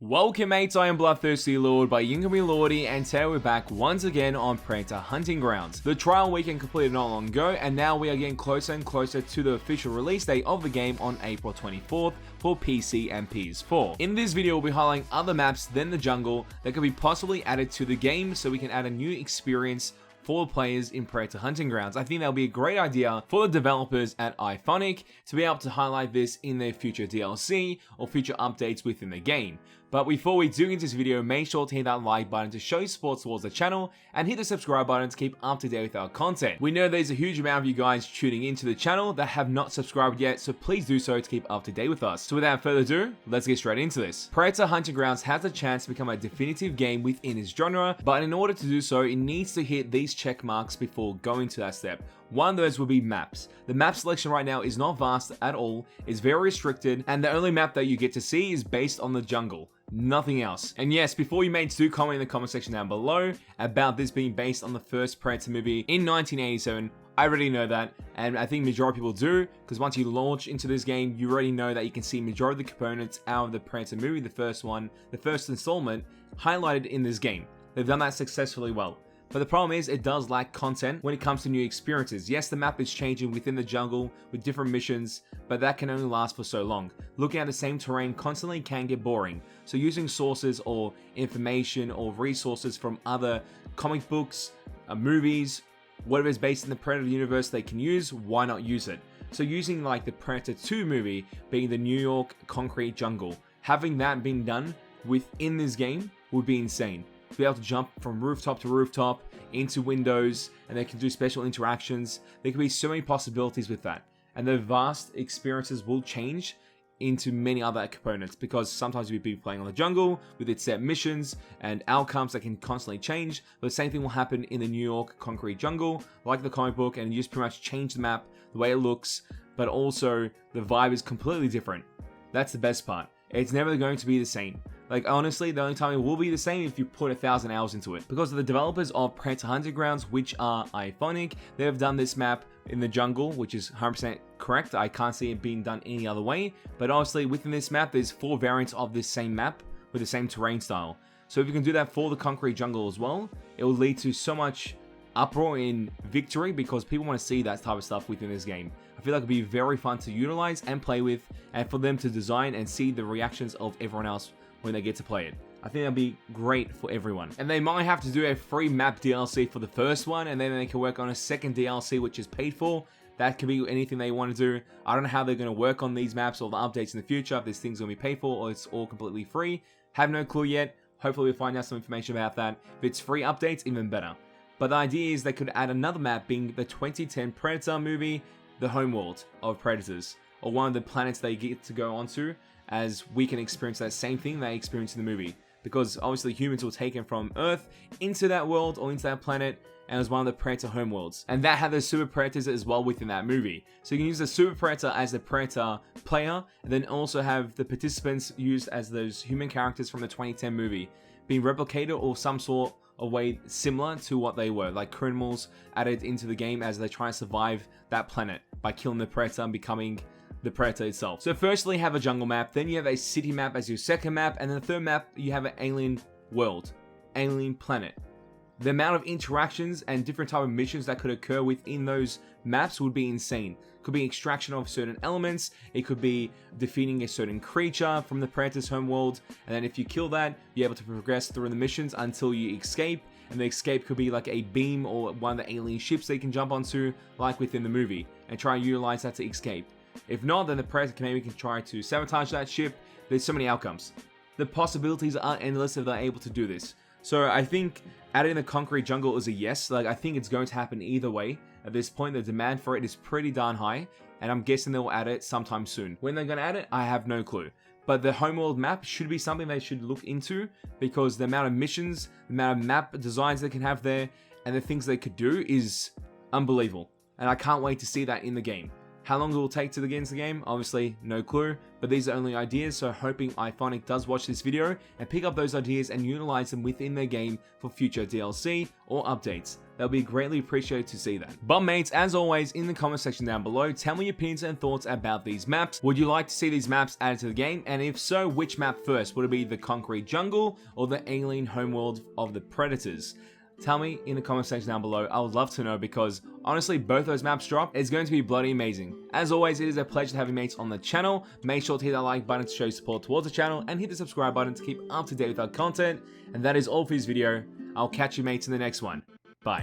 Welcome mates, I am Bloodthirsty Lord by Yingami Lordy, and today we're back once again on Predator Hunting Grounds. The trial weekend completed not long ago, and now we are getting closer and closer to the official release date of the game on April 24th for PC and PS4. In this video, we'll be highlighting other maps than the jungle that could be possibly added to the game so we can add a new experience for players in Predator Hunting Grounds. I think that'll be a great idea for the developers at IIIFonic to be able to highlight this in their future DLC or future updates within the game. But before we do get into this video, make sure to hit that like button to show support towards the channel and hit the subscribe button to keep up to date with our content. We know there's a huge amount of you guys tuning into the channel that have not subscribed yet, so please do so to keep up to date with us. So without further ado, let's get straight into this. Predator Hunting Grounds has a chance to become a definitive game within its genre, but in order to do so, it needs to hit these check marks before going to that step. One of those will be maps. The map selection right now is not vast at all, it's very restricted, and the only map that you get to see is based on the jungle. Nothing else. And yes, before you mates do comment in the comment section down below about this being based on the first Predator movie in 1987, I already know that, and I think majority of people do, because once you launch into this game, you already know that you can see majority of the components out of the Predator movie, the first one, the first installment, highlighted in this game. They've done that successfully well. But the problem is, it does lack content when it comes to new experiences. Yes, the map is changing within the jungle with different missions, but that can only last for so long. Looking at the same terrain constantly can get boring. So using sources or information or resources from other comic books, movies, whatever is based in the Predator universe they can use, why not use it? So using like the Predator 2 movie being the New York concrete jungle, having that being done within this game would be insane. To be able to jump from rooftop to rooftop into windows, and they can do special interactions. There could be so many possibilities with that, and the vast experiences will change into many other components, because sometimes you'll be playing on the jungle with its set missions and outcomes that can constantly change, but the same thing will happen in the New York concrete jungle like the comic book, and you just pretty much change the map, the way it looks, but also the vibe is completely different. That's the best part. It's never going to be the same. Like, honestly, the only time it will be the same if you put 1,000 hours into it. Because of the developers of Predator Hunting Grounds, which are IIIFonic, they have done this map in the jungle, which is 100% correct. I can't see it being done any other way. But obviously, within this map, there's 4 variants of this same map with the same terrain style. So if you can do that for the concrete jungle as well, it will lead to so much uproar in victory, because people want to see that type of stuff within this game. I feel like it'd be very fun to utilize and play with, and for them to design and see the reactions of everyone else when they get to play it. I think that'd be great for everyone. And they might have to do a free map DLC for the first one, and then they can work on a second DLC which is paid for. That could be anything they want to do. I don't know how they're going to work on these maps or the updates in the future, if this thing's going to be paid for or it's all completely free. Have no clue yet. Hopefully we'll find out some information about that. If it's free updates, even better. But the idea is they could add another map, being the 2010 Predator movie, the Homeworld of Predators, or one of the planets they get to go onto, as we can experience that same thing they experienced in the movie. Because obviously humans were taken from Earth into that world or into that planet, and it was one of the Predator homeworlds. And that had the super predators as well within that movie. So you can use the super predator as the predator player, and then also have the participants used as those human characters from the 2010 movie, being replicated or some sort of way similar to what they were, like criminals added into the game as they try to survive that planet by killing the predator and becoming the Predator itself. So firstly, you have a jungle map, then you have a city map as your second map, and then the third map, you have an alien world, alien planet. The amount of interactions and different type of missions that could occur within those maps would be insane. It could be extraction of certain elements, it could be defeating a certain creature from the Predator's homeworld, and then if you kill that, you're able to progress through the missions until you escape, and the escape could be like a beam or one of the alien ships they can jump onto, like within the movie, and try and utilize that to escape. If not, then the Predator maybe can try to sabotage that ship. There's so many outcomes. The possibilities are endless if they're able to do this. So I think adding the concrete jungle is a yes. Like, I think it's going to happen either way. At this point, the demand for it is pretty darn high, and I'm guessing they'll add it sometime soon. When they're going to add it, I have no clue. But the homeworld map should be something they should look into, because the amount of missions, the amount of map designs they can have there, and the things they could do is unbelievable. And I can't wait to see that in the game. How long it will take to get into the game, obviously no clue, but these are only ideas, so hoping IIIFonic does watch this video and pick up those ideas and utilize them within their game for future DLC or updates. That would be greatly appreciated to see that. But mates, as always, in the comment section down below, tell me your opinions and thoughts about these maps. Would you like to see these maps added to the game? And if so, which map first? Would it be the Concrete Jungle or the Alien Homeworld of the Predators? Tell me in the comment section down below. I would love to know, because honestly, both those maps drop. It's going to be bloody amazing. As always, it is a pleasure to have you mates on the channel. Make sure to hit that like button to show support towards the channel, and hit the subscribe button to keep up to date with our content. And that is all for this video. I'll catch you mates in the next one. Bye.